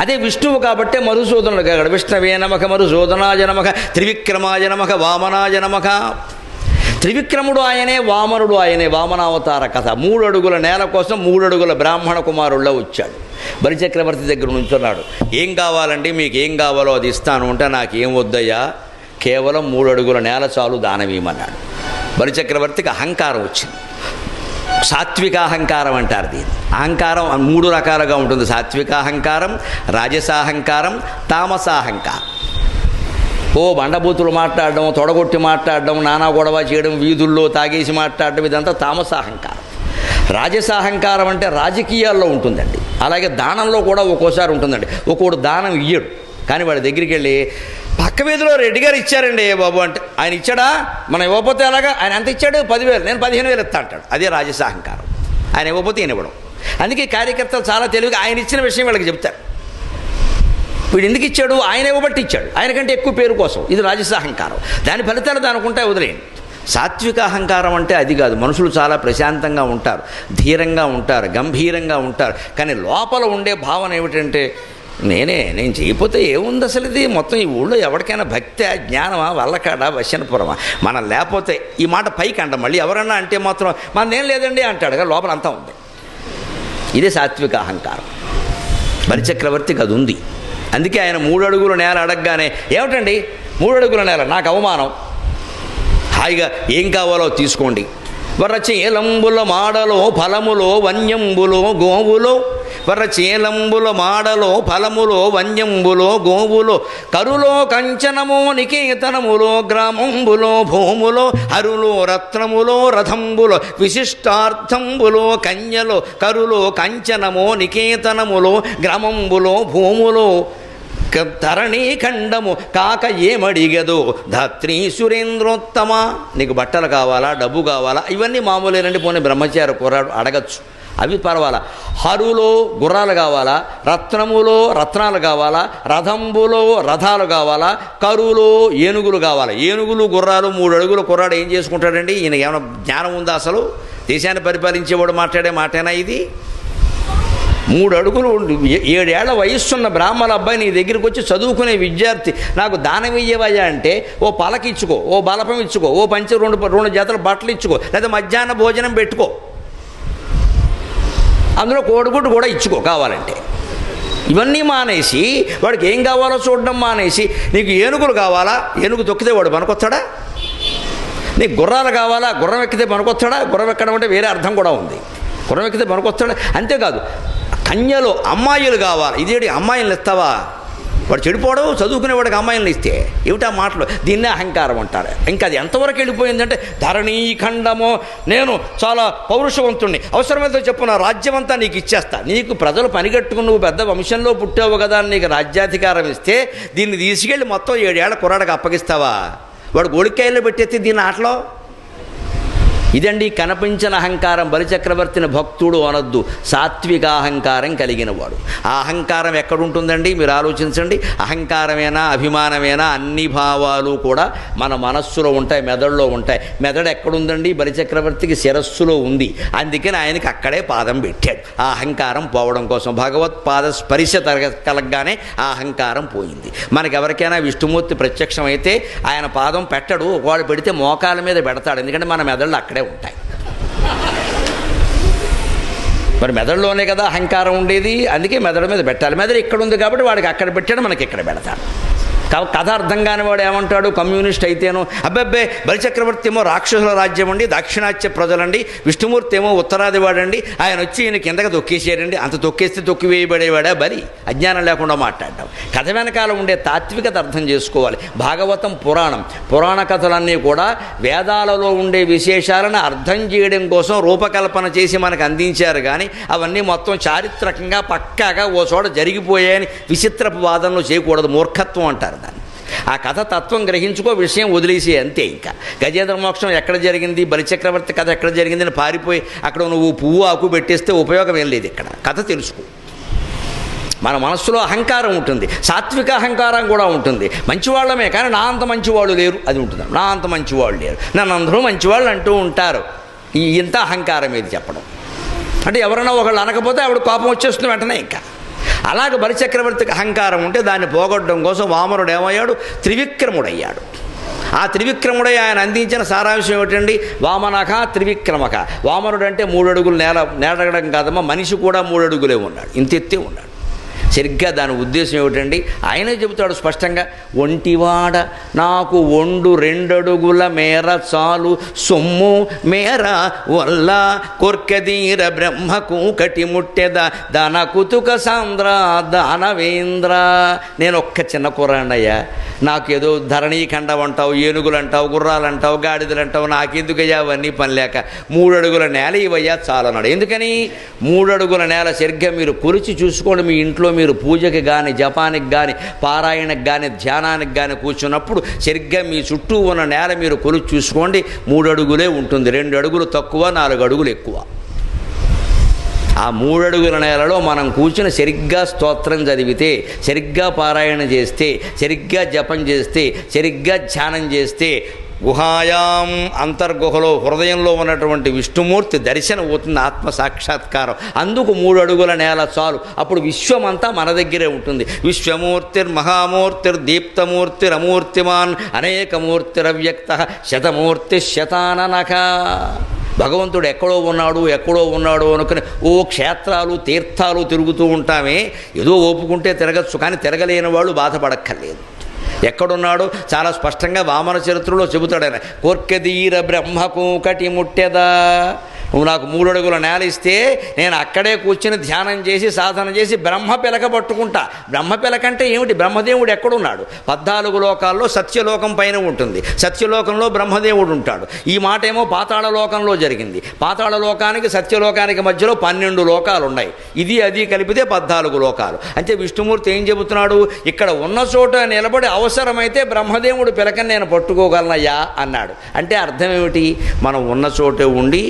అదే విష్ణువు కాబట్టే మధుసూదనుడు కాగడు. విష్ణవే నమః, మధుసూదనాయ నమః, త్రివిక్రమాయ నమః, వామనాయ నమః. త్రివిక్రముడు ఆయనే, వామనుడు ఆయనే. వామనావతార కథ. 3 అడుగుల నేల కోసం 3 అడుగుల బ్రాహ్మణ కుమారుల్లో వచ్చాడు. బలిచక్రవర్తి దగ్గర నుంచున్నాడు. ఏం కావాలండి, మీకు ఏం కావాలో అది ఇస్తాను అంటే, నాకేం వద్దయ్యా, కేవలం 3 అడుగుల నేల చాలు దానమీయమన్నాడు. బలిచక్రవర్తికి అహంకారం వచ్చింది. సాత్విక అహంకారం అంటారు దీన్ని. అహంకారం 3 రకాలుగా ఉంటుంది. సాత్విక అహంకారం, రాజసాహంకారం, తామసాహంకారం. ఓ బండబూతులు మాట్లాడడం, తొడగొట్టి మాట్లాడడం, నానా గొడవ చేయడం, వీధుల్లో తాగేసి మాట్లాడడం, ఇదంతా తామసాహంకారం. రాజసాహంకారం అంటే రాజకీయాల్లో ఉంటుందండి. అలాగే దానంలో కూడా ఒక్కోసారి ఉంటుందండి. ఒక్కోడు దానం ఇయ్యడు, కానీ వాడి దగ్గరికి వెళ్ళి పక్క వీధిలో రెడ్డి గారు ఇచ్చారండి బాబు అంటే, ఆయన ఇచ్చాడా, మనం ఇవ్వకపోతే అలాగా, ఆయన ఎంత ఇచ్చాడు, 10,000, నేను 15,000 ఇస్తా అంటాడు. అదే రాజసాహంకారం. ఆయన ఇవ్వకపోతే ఈయన ఇవ్వడం. అందుకే కార్యకర్తలు చాలా తెలివిగా ఆయన ఇచ్చిన విషయం వీళ్ళకి చెప్తారు. వీడు ఎందుకు ఇచ్చాడు, ఆయన ఇవ్వబట్టి ఇచ్చాడు, ఆయనకంటే ఎక్కువ పేరు కోసం. ఇది రాజసాహంకారం. దాని ఫలితాలు దానికి ఉంటాయి, వదిలేయండి. సాత్విక అహంకారం అంటే అది కాదు. మనుషులు చాలా ప్రశాంతంగా ఉంటారు, ధీరంగా ఉంటారు, గంభీరంగా ఉంటారు. కానీ లోపల ఉండే భావన ఏమిటంటే, నేను చేయకపోతే ఏముంది అసలు, ఇది మొత్తం ఈ ఊళ్ళో ఎవరికైనా భక్తి జ్ఞానమా, వల్లకాడా, వశనపురమా, మనం లేకపోతే ఈ మాట పైకి అంటాం. మళ్ళీ ఎవరన్నా అంటే మాత్రం మనదేం లేదండి అంటాడు, కానీ లోపల అంతా ఉంది. ఇదే సాత్విక అహంకారం. బలిచక్రవర్తికి అది ఉంది. అందుకే ఆయన 3 అడుగుల నేల అడగగానే, ఏమిటండి 3 అడుగుల నేల, నాకు అవమానం, హాయిగా ఏం కావాలో తీసుకోండి. వరచేలంబుల మాడలో ఫలములో వన్యంబులో గోవులో, వరచేలంబుల మాడలో ఫలములో వన్యంబులో గోవులో, కరులో కంచనమో నికేతనములో గ్రామంబులో భూములో, హరులో రత్నములో రథంబులో విశిష్టార్థంబులో కన్యలో, కరులో కంచనమో నికేతనములో గ్రామంబులో భూములో, ధరణీ ఖండము కాక ఏమడిగదో ధాత్రీ సురేంద్రోత్తమ. నీకు బట్టలు కావాలా, డబ్బు కావాలా, ఇవన్నీ మామూలేనండి. పోనీ బ్రహ్మచారి కుర్రాడు అడగచ్చు, అవి పర్వాలా. హరులో గుర్రాలు కావాలా, రత్నములో రత్నాలు కావాలా, రథంబులో రథాలు కావాలా, కరులో ఏనుగులు కావాలా. ఏనుగులు గుర్రాలు 3 అడుగుల కుర్రాడు ఏం చేసుకుంటాడండి? ఈయన ఏమైనా జ్ఞానం ఉందా అసలు? దేశాన్ని పరిపాలించేవాడు మాట్లాడే మాటేనా ఇది? 3 అడుగులు 7 ఏళ్ల వయస్సున్న బ్రాహ్మణ అబ్బాయి నీ దగ్గరికి వచ్చి చదువుకునే విద్యార్థి, నాకు దానం ఇయ్యవయ్యా అంటే, ఓ పలక ఇచ్చుకో, ఓ బలపం ఇచ్చుకో, ఓ పంచ 2 జతల బట్టలు ఇచ్చుకో, లేదా మధ్యాహ్న భోజనం పెట్టుకో, అందులో కోడిగుడ్డు కూడా ఇచ్చుకో కావాలంటే. ఇవన్నీ మానేసి వాడికి ఏం కావాలో చూడడం మానేసి, నీకు ఏనుగులు కావాలా, ఏనుగు తొక్కితే వాడు పనికొస్తాడా? నీకు గుర్రాలు కావాలా, గుర్రం ఎక్కితే పనికొస్తాడా? గుర్రం ఎక్కడం అంటే వేరే అర్థం కూడా ఉంది. గుర్రం ఎక్కితే పనికొస్తాడా? అంతేకాదు, కన్యలో అమ్మాయిలు కావాలి. ఇదేంటి అమ్మాయిలను ఇస్తావా? వాడు చెడిపోవడం, చదువుకునేవాడికి అమ్మాయిలను ఇస్తే ఏమిటా మాటలు? దీన్నే అహంకారం అంటారు. ఇంకా అది ఎంతవరకు వెళ్ళిపోయిందంటే, ధరణీ ఖండమో, నేను చాలా పౌరుషవంతుణ్ణి, అవసరమైతే చెప్పు, నా రాజ్యం అంతా నీకు ఇచ్చేస్తా. నీకు ప్రజలు పనిగట్టుకుని నువ్వు పెద్ద వంశంలో పుట్టావు కదా అని నీకు రాజ్యాధికారం ఇస్తే, దీన్ని తీసుకెళ్ళి మొత్తం 7 ఏళ్ల కుర్రాడికి అప్పగిస్తావా? వాడు గోళికాయల్లో పెట్టేస్తే దీని ఆటలో. ఇదండి కనిపించిన అహంకారం. బలిచక్రవర్తిని భక్తుడు అనొద్దు, సాత్విక అహంకారం కలిగిన వాడు. ఆ అహంకారం ఎక్కడుంటుందండి? మీరు ఆలోచించండి. అహంకారమేనా, అభిమానమేనా, అన్ని భావాలు కూడా మన మనస్సులో ఉంటాయి, మెదడులో ఉంటాయి. మెదడు ఎక్కడుందండి? బలిచక్రవర్తికి శిరస్సులో ఉంది. అందుకని ఆయనకి అక్కడే పాదం పెట్టాడు, ఆ అహంకారం పోవడం కోసం. భగవత్ పాద స్పర్శ కలగగానే ఆ అహంకారం పోయింది. మనకెవరికైనా విష్ణుమూర్తి ప్రత్యక్షమైతే ఆయన పాదం పెట్టడు, వాడు పెడితే మోకాల మీద పెడతాడు. ఎందుకంటే మన మెదళ్ళు అక్కడే ఉంటాయి. మరి మెదడులోనే కదా అహంకారం ఉండేది, అందుకే మెదడు మీద పెట్టాలి. మెదడు ఇక్కడ ఉంది కాబట్టి వాడికి అక్కడ పెట్టాడు, మనకి ఇక్కడ పెడతాడు. కథ అర్థం కాని వాడు ఏమంటాడు? కమ్యూనిస్ట్ అయితేనో, అబ్బాబ్బే బలిచక్రవర్తి ఏమో రాక్షసుల రాజ్యం అండి, దాక్షిణాత్య ప్రజలండి, విష్ణుమూర్తి ఏమో ఉత్తరాది వాడండి, ఆయన వచ్చి ఈయన కిందకి తొక్కేసాడండి, అంత తొక్కేస్తే తొక్కివేయబడేవాడా? బలి అజ్ఞానం లేకుండా మాట్లాడడం. కథ వెనకాల ఉండే తాత్వికత అర్థం చేసుకోవాలి. భాగవతం పురాణం, పురాణ కథలన్నీ కూడా వేదాలలో ఉండే విశేషాలను అర్థం చేయడం కోసం రూపకల్పన చేసి మనకు అందించారు. కానీ అవన్నీ మొత్తం చారిత్రకంగా పక్కాగా ఓ చోట జరిగిపోయాయని విచిత్రపు వాదనలు చేయకూడదు, మూర్ఖత్వం అంటారు దాన్ని. ఆ కథ తత్వం గ్రహించుకో, విషయం వదిలేసి అంతే. ఇంకా గజేంద్ర మోక్షం ఎక్కడ జరిగింది, బలిచక్రవర్తి కథ ఎక్కడ జరిగిందని పారిపోయి అక్కడ నువ్వు పువ్వు ఆకు పెట్టేస్తే ఉపయోగం ఏం లేదు. ఇక్కడ కథ తెలుసుకో. మన మనస్సులో అహంకారం ఉంటుంది, సాత్విక అహంకారం కూడా ఉంటుంది. మంచివాళ్ళమే, కానీ నా అంత మంచివాళ్ళు లేరు, అది ఉంటుంది. నా అంత మంచివాళ్ళు లేరు, నన్ను అందరూ మంచివాళ్ళు అంటూ ఉంటారు. ఇంత అహంకారం ఏది చెప్పడం అంటే, ఎవరైనా ఒకళ్ళు అనకపోతే ఆవిడ కోపం వచ్చేస్తుంది వెంటనే. ఇంకా అలాగ బలిచక్రవర్తికి అహంకారం ఉంటే దాన్ని పోగొట్టడం కోసం వామనుడు ఏమయ్యాడు? త్రివిక్రముడయ్యాడు. ఆ త్రివిక్రముడై ఆయన అందించిన సారాంశం ఏమిటండి? వామనక త్రివిక్రమక. వామనుడు అంటే 3 అడుగులు నేడగడం కాదమ్మా, మనిషి కూడా 3 అడుగులే ఉన్నాడు, ఇంతెత్తే ఉన్నాడు. సరిగ్గా దాని ఉద్దేశం ఏమిటండి? ఆయనే చెబుతాడు స్పష్టంగా, ఒంటివాడ నాకు 2 అడుగుల మేర చాలు సొమ్ము మేర వల్ల కొర్కదీర బ్రహ్మకు కటి ముట్టెద దాన కుతుక సాంద్ర దానవేంద్ర. నేను ఒక్క చిన్న కుర్రాన్నయ్యా, నాకేదో ధరణీఖండం అంటావు, ఏనుగులు అంటావు, గుర్రాలు అంటావు, గాడిదలు అంటావు, నాకెందుకయ్యా అవన్నీ పని లేక 3 అడుగుల నేల ఇవయ్యా చాలన్నాడు. ఎందుకని? 3 అడుగుల నేల సరిగ్గా మీరు కొలిచి చూసుకోండి. మీ ఇంట్లో మీరు పూజకి కానీ, జపానికి కానీ, పారాయణకి కానీ, ధ్యానానికి కానీ కూర్చున్నప్పుడు సరిగ్గా మీ చుట్టూ ఉన్న నేల మీరు కొలిచి చూసుకోండి, 3 అడుగులే ఉంటుంది. 2 అడుగులు తక్కువ, 4 అడుగులు ఎక్కువ. ఆ 3 అడుగుల నేలలో మనం కూర్చుని సరిగ్గా స్తోత్రం చదివితే, సరిగ్గా పారాయణ చేస్తే, సరిగ్గా జపం చేస్తే, సరిగ్గా ధ్యానం చేస్తే గుహాయాం అంతర్గుహలో హృదయంలో ఉన్నటువంటి విష్ణుమూర్తి దర్శనం అవుతుంది, ఆత్మ సాక్షాత్కారం. అందుకు 3 అడుగుల నేల చాలు. అప్పుడు విశ్వమంతా మన దగ్గరే ఉంటుంది. విశ్వమూర్తిర్మహామూర్తిర్ దీప్తమూర్తిరమూర్తిమాన్ అనేకమూర్తిరవ్యక్త శతమూర్తి శతాననక. భగవంతుడు ఎక్కడో ఉన్నాడు అనుకుని క్షేత్రాలు తీర్థాలు తిరుగుతూ ఉంటామే, ఏదో ఓపుకుంటే తిరగచ్చు, కానీ తిరగలేని వాళ్ళు బాధపడక్కర్లేదు. ఎక్కడున్నాడో చాలా స్పష్టంగా వామన చరిత్రలో చెబుతాడు ఆయన. కోర్కెదీర బ్రహ్మకు కటి ముట్టెదా. నువ్వు నాకు 3 అడుగుల నేల ఇస్తే నేను అక్కడే కూర్చుని ధ్యానం చేసి సాధన చేసి బ్రహ్మ పిలక పట్టుకుంటా. బ్రహ్మ పిలక అంటే ఏమిటి? బ్రహ్మదేవుడు ఎక్కడున్నాడు? 14 లోకాల్లో సత్యలోకం పైన ఉంటుంది, సత్యలోకంలో బ్రహ్మదేవుడు ఉంటాడు. ఈ మాట ఏమో పాతాళ లోకంలో జరిగింది. పాతాళ లోకానికి సత్యలోకానికి మధ్యలో 12 లోకాలు ఉన్నాయి. ఇది అది కలిపితే 14 లోకాలు. అంటే విష్ణుమూర్తి ఏం చెబుతున్నాడు? ఇక్కడ ఉన్న చోట నిలబడి అవసరమైతే బ్రహ్మదేవుడు పిలకని నేను పట్టుకోగలనయ్యా అన్నాడు. అంటే అర్థం ఏమిటి? మనం ఉన్న చోటే ఉండి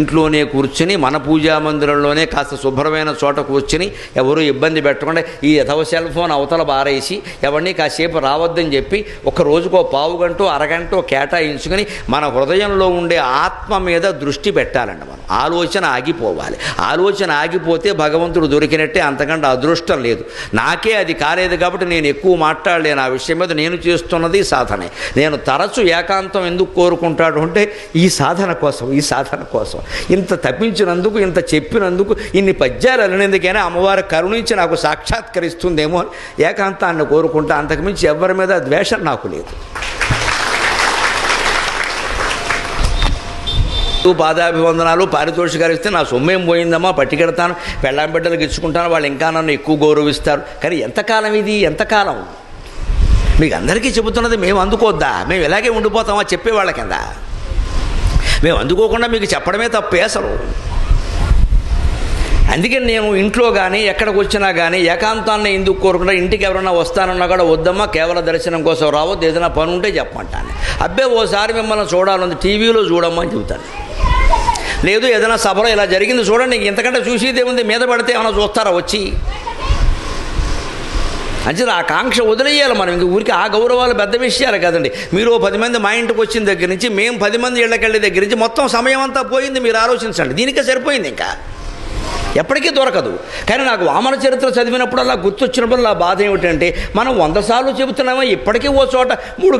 ఇంట్లోనే కూర్చుని మన పూజా మందిరంలోనే కాస్త శుభ్రమైన చోట కూర్చుని ఎవరూ ఇబ్బంది పెట్టకుండా ఈ యథవ సెల్ ఫోన్ అవతల బారేసి ఎవరిని కాసేపు రావద్దని చెప్పి ఒక రోజుకో పావు గంట అరగంట కేటాయించుకొని మన హృదయంలో ఉండే ఆత్మ మీద దృష్టి పెట్టాలండి. మనం ఆలోచన ఆగిపోవాలి. ఆలోచన ఆగిపోతే భగవంతుడు దొరికినట్టే, అంతకంటే అదృష్టం లేదు. నాకే అది కాలేదు కాబట్టి నేను ఎక్కువ మాట్లాడలేను ఆ విషయం మీద. నేను చేస్తున్నది సాధనే. నేను తరచు ఏకాంతం ఎందుకు కోరుకుంటాడు అంటే ఈ సాధన కోసం. ఇంత తప్పించినందుకు, ఇంత చెప్పినందుకు, ఇన్ని పద్యాలు అలనేందుకైనా అమ్మవారు కరుణించి నాకు సాక్షాత్కరిస్తుందేమో ఏకాంతాన్ని కోరుకుంటా. అంతకుమించి ఎవరి మీద ద్వేషం నాకు లేదు. పాదాభివందనాలు పారితోషికాలు ఇస్తే నా సొమ్మేం పోయిందమ్మా, పట్టుకెడతాను, పెళ్ళాం బిడ్డలకు ఇచ్చుకుంటాను, వాళ్ళు ఇంకా నన్ను ఎక్కువ గౌరవిస్తారు. కానీ ఎంతకాలం ఇది? ఎంతకాలం? మీకు అందరికీ చెబుతున్నది మేము అందుకోద్దా? మేము ఇలాగే ఉండిపోతామా చెప్పేవాళ్ళ కింద? మేము అందుకోకుండా మీకు చెప్పడమే తప్పే అసలు. అందుకని నేను ఇంట్లో కానీ ఎక్కడికి వచ్చినా కానీ ఏకాంతాన్ని ఎందుకు కోరుకుంటా? ఇంటికి ఎవరన్నా వస్తానన్నా కూడా వద్దమ్మా, కేవలం దర్శనం కోసం రావద్దు, ఏదైనా పని ఉంటే చెప్పమంటాను. అబ్బే ఓసారి మిమ్మల్ని చూడాలని టీవీలో చూడమ్మా అని చెబుతాను. లేదు ఏదైనా సభలో ఇలా జరిగింది చూడండి, ఇంతకంటే చూసేదేముంది, మీద పడితే ఏమైనా చూస్తారా వచ్చి? అంటే ఆ కాంక్ష వదిలేయాలి మనం. ఇంక ఊరికి ఆ గౌరవాలు పెద్ద విషయాలు కదండి. మీరు 10 మంది మా ఇంటికి వచ్చిన దగ్గర నుంచి, మేము 10 మంది ఇళ్ళకెళ్ళే దగ్గర నుంచి మొత్తం సమయం అంతా పోయింది. మీరు ఆలోచించండి, దీనికే సరిపోయింది. ఇంకా ఎప్పటికీ దొరకదు. కానీ నాకు వామన చరిత్ర చదివినప్పుడు అలా గుర్తొచ్చినప్పుడు నా బాధ ఏమిటంటే, మనం 100 సార్లు చెబుతున్నామో ఇప్పటికీ ఓ చోట 3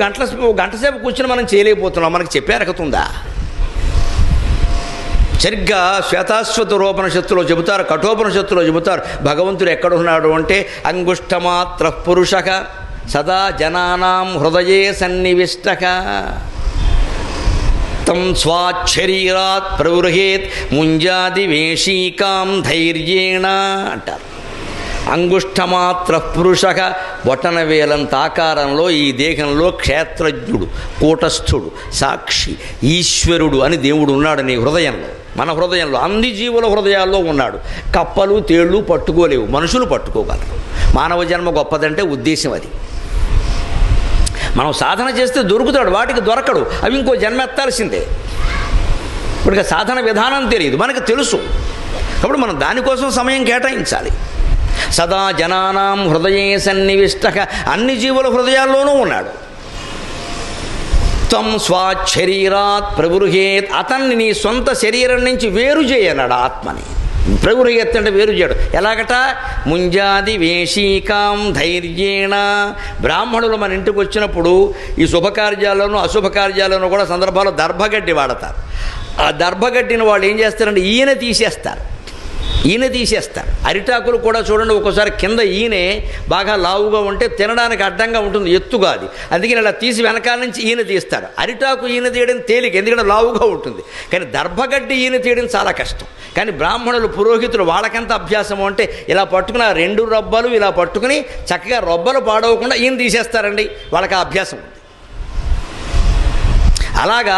గంట సేపు కూర్చొని మనం చేయలేకపోతున్నాం. మనకి చెప్పే అర్హతుందా? సరిగ్గా శ్వేతాశ్వతరోపనిషత్తులో చెబుతారు, కఠోపనిషత్తులో చెబుతారు భగవంతుడు ఎక్కడున్నాడు అంటే అంగుష్టమాత్ర పురుషక సదా జనానాం హృదయే సన్నివిష్టక తం స్వాశరీరాత్ ప్రవృహేత్ ముంజాది వేషీకాం ధైర్యేణ అంటారు. అంగుష్టమాత్ర పురుషక, బొటన వేలంత ఆకారంలో ఈ దేహంలో క్షేత్రజ్ఞుడు, కూటస్థుడు, సాక్షి, ఈశ్వరుడు అని దేవుడు ఉన్నాడు నీ హృదయంలో. మన హృదయంలో, అన్ని జీవుల హృదయాల్లో ఉన్నాడు. కప్పలు తేళ్ళు పట్టుకోలేవు, మనుషులు పట్టుకోగలరు. మానవ జన్మ గొప్పదంటే ఉద్దేశం అది. మనం సాధన చేస్తే దొరుకుతాడు, వాటికి దొరకడు, అవి ఇంకో జన్మ ఎత్తాల్సిందే. ఇప్పుడు సాధన విధానం తెలియదు, మనకు తెలుసు. కాబట్టి మనం దానికోసం సమయం కేటాయించాలి. సదా జనానాం హృదయే సన్నివిష్టక, అన్ని జీవుల హృదయాల్లోనూ ఉన్నాడు. త్వం స్వాశరీరాత్ ప్రవృహేత్, అతన్ని నీ సొంత శరీరం నుంచి వేరు చేయన్నాడు ఆత్మని. ప్రగృహ్యత్ అంటే వేరు చేయడం. ఎలాగట? ముంజాది వేషీకాం ధైర్యేణ. బ్రాహ్మణులు మన ఇంటికి వచ్చినప్పుడు ఈ శుభకార్యాలను అశుభకార్యాలను కూడా సందర్భాల్లో దర్భగడ్డి వాడతారు. ఆ దర్భగడ్డిని వాళ్ళు ఏం చేస్తారంటే ఈయన తీసేస్తారు. అరిటాకులు కూడా చూడండి, ఒక్కోసారి కింద ఈయనే బాగా లావుగా ఉంటే తినడానికి అడ్డంగా ఉంటుంది, ఎత్తుగా అది. అందుకని ఇలా తీసి వెనకాల నుంచి ఈయన తీస్తారు. అరిటాకు ఈయన తీయడం తేలిక, ఎందుకంటే లావుగా ఉంటుంది. కానీ దర్భగడ్డి ఈయన తీయడం చాలా కష్టం. కానీ బ్రాహ్మణులు పురోహితులు వాళ్ళకెంత అభ్యాసము అంటే ఇలా పట్టుకుని ఆ 2 రొబ్బలు ఇలా పట్టుకుని చక్కగా రొబ్బలు పాడవకుండా ఈయన తీసేస్తారండి. వాళ్ళకి ఆ అభ్యాసం ఉంది. అలాగా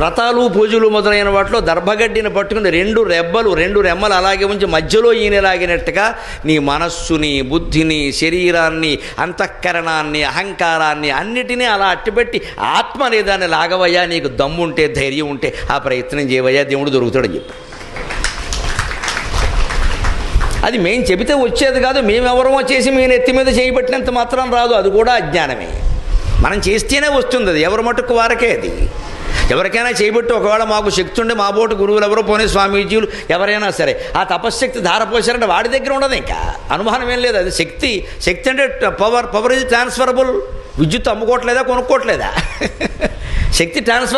వ్రతాలు పూజలు మొదలైన వాటిలో దర్భగడ్డిని పట్టుకుని 2 రెమ్మలు అలాగే ఉంచి మధ్యలో ఈయన లాగినట్టుగా నీ మనస్సుని, బుద్ధిని, శరీరాన్ని, అంతఃకరణాన్ని, అహంకారాన్ని అన్నిటినీ అలా అట్టిపెట్టి ఆత్మ అనేదాన్ని లాగవయ్యా, నీకు దమ్ముంటే ధైర్యం ఉంటే ఆ ప్రయత్నం చేయవయ్యా, దేవుడు దొరుకుతాడని చెప్పి. అది మేము చెబితే వచ్చేది కాదు, మేమెవరమో చేసి మేము ఎత్తి మీద చేయబట్టినంత మాత్రం రాదు, అది కూడా అజ్ఞానమే. మనం చేస్తేనే వస్తుంది అది, ఎవరి మటుకు వారకే అది. ఎవరికైనా చేయబట్టి ఒకవేళ మాకు శక్తి ఉండే మా బోటు గురువులు ఎవరో పోనీ స్వామీజీలు ఎవరైనా సరే ఆ తపశ్శక్తి ధారపోసారంటే వాడి దగ్గర ఉండదు, ఇంకా అనుమానం ఏం లేదు. అది శక్తి అంటే పవర్ ఈజ్ ట్రాన్స్ఫరబుల్. విద్యుత్ అమ్ముకోవట్లేదా, కొనుక్కోవట్లేదా? శక్తి ట్రాన్స్ఫర్